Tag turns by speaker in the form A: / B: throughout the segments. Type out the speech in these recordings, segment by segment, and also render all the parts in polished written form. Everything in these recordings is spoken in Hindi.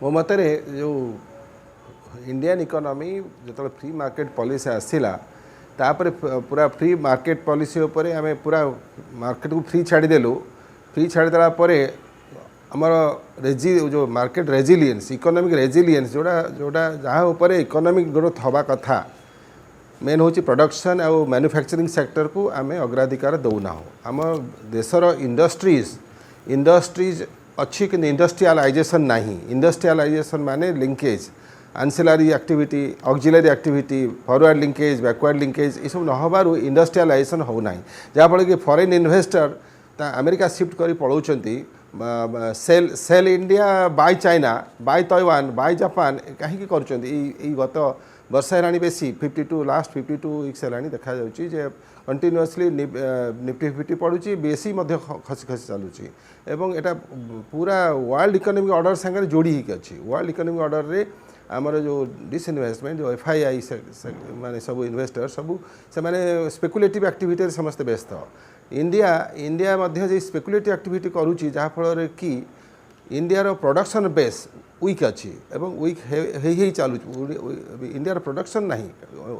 A: मो मतरे जो इंडियन इकोनॉमी जो फ्री मार्केट पॉलिसी आसला तापर पूरा फ्री मार्केट पॉलिसी उपर आम पूरा मार्केट को फ्री छाड़देलु फ्री छाड़देला आमर जो मार्केट रेजिलियंस इकोनॉमिक रेजिलियंस जोड़ा जोड़ा जहाँ उपर इकोनॉमिक ग्रोथ हवा कथा मेन हूँ प्रोडक्शन आउ मैन्युफैक्चरिंग सेक्टर को आम अग्राधिकार दौना आम देशर इंडस्ट्रीज इंडस्ट्रीज अच्छी कि इंडस्ट्रियलाइजेशन नहीं इंडस्ट्रियलाइजेशन माने linkage ancillary activity auxiliary activity forward linkage backward linkage ये सब नहबार इंडस्ट्रियलाइजेशन होना जहाँफल कि फॉरेन इन्वेस्टर अमेरिका शिफ्ट कर पलाउंट सेल इंडिया बाय चाइना बाय ताइवान बाय जापान कहीं कर गत वर्ष है बेसी 52 लास्ट 52 वीक्स है देखा जा कंटिन्यूअसली निफ्टी फिफ्टी पड़ुची बेसी खसी खसी चलुची एवं एटा पूरा वर्ल्ड इकोनॉमिक ऑर्डर संगे जोड़ी ही अच्छी वर्ल्ड इकोनॉमिक ऑर्डर रे आमर जो डिसइनवेस्टमेंट जो एफआईआई माने सब इन्वेस्टर सब से माने स्पेकुलेटिव एक्टिविटी समस्त व्यस्त इंडिया इंडिया मध्य जे स्पेकुलेटिव एक्टिविटी करुची जहाँ फल कि इंडिया प्रोडक्शन बेस वीक अच्छी एवं वीक ही चलु इंडिया प्रोडक्शन नहीं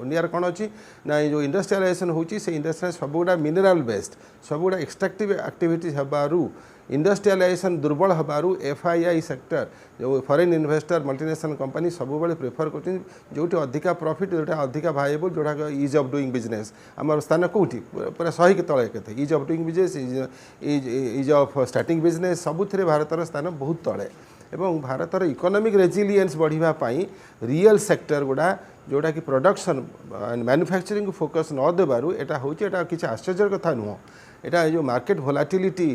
A: इंडिया कौन अच्छी ना जो इंडस्ट्रियलाइजेशन होची से इंडस्ट्रियल सबुगुड़ा मिनरल बेस्ड सबुगुड़ा एक्सट्रैक्टिव एक्टिविटी हबारू इंडस्ट्रियलाइजेशन दुर्बल हबारू एफआईआई सेक्टर जो फॉरेन इन्वेस्टर मल्टीनेशनल कंपनी सब प्रिफर कर जो अधिका प्रॉफिट जोटा अधिका भाइबल जोटा इज ऑफ डूइंग बिजनेस आम स्थान कौटी पूरा 100 के तले के ease of doing business ease of starting business सबुथ भारतर स्थान बहुत तले एवं भारतर इकोनॉमिक रेजिलियंस बढ़ावाई रियल सेक्टर गुड़ा जोटा कि प्रोडक्शन मैन्युफैक्चरिंग फोकस न देबारु एटा होची एटा किसी आश्चर्य कथा नुह एटा जो मार्केट वोलाटिलिटी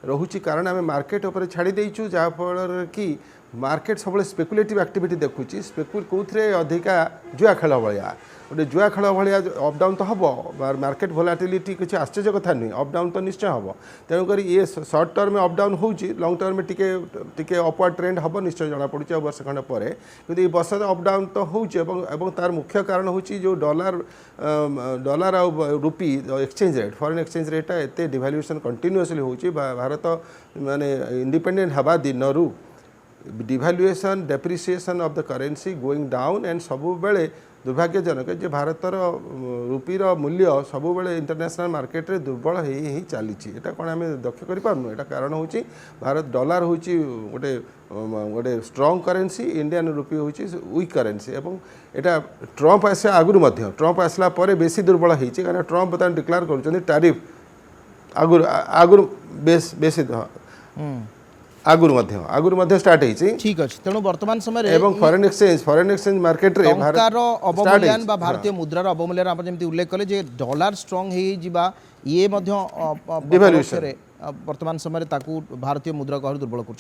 A: रोची कारण आम मार्केट उपर छाड़ी देइछु जहाँ फल कि मार्केट सब स्पेकुलेटिव एक्टिविटी देखुची कौन अधिका जुआ खेल भाया गोटे जुआ खेल भाया अपडाउन तो हम मार्केट वोलाटिलिटी किसी आश्चर्य कथा नुह अपडाउन तो निश्चय हम तेणुकर ये सर्ट टर्म अपडाउन हो lung term T upward trend हम निश्चय जना पड़ी वर्ष खंड पर कि वर्ष अपडाउन तो हो तार मुख्य कारण हूँ जो डॉलर आ rupee exchange rate foreign exchange rate एत डिवाल्यूएशन कंटिन्यूअसली हो भारत माने इंडिपेंडेंट हवा दिनरू devaluation depreciation of the currency going down and सबु बेले दुर्भाग्यजनक जे भारतर रुपीर मूल्य सबु बेले इंटरनेशनल मार्केट रे दुर्बल ही चली कौन आम दक्ष करूँ एटा कारण हूँ भारत डॉलर हूँ गोटे गोटे स्ट्रॉन्ग करेंसी इंडियन रुपी हूँ वीक करेंसी एवं एटा ट्रंप आसा आगुरी ट्रंप आसला पर बेसी दुर्बल होती कारण ट्रंप बर्तमान डिक्लेयर कर टैरिफ आगुरी आगुरी बेसी आगुरी स्टार्ट होती
B: ठीक अच्छे तेणु वर्तमान समय
A: एवं फॉरेन एक्सचेंज मार्केट रे
B: अवमूल्यन भारतीय मुद्रार अवमूल्यन आप जमी उल्लेख कले जे डॉलर स्ट्रॉन्ग हो ये डिवाल्यूएशन वर्तमान समय भारतीय मुद्रा को दुर्बल कर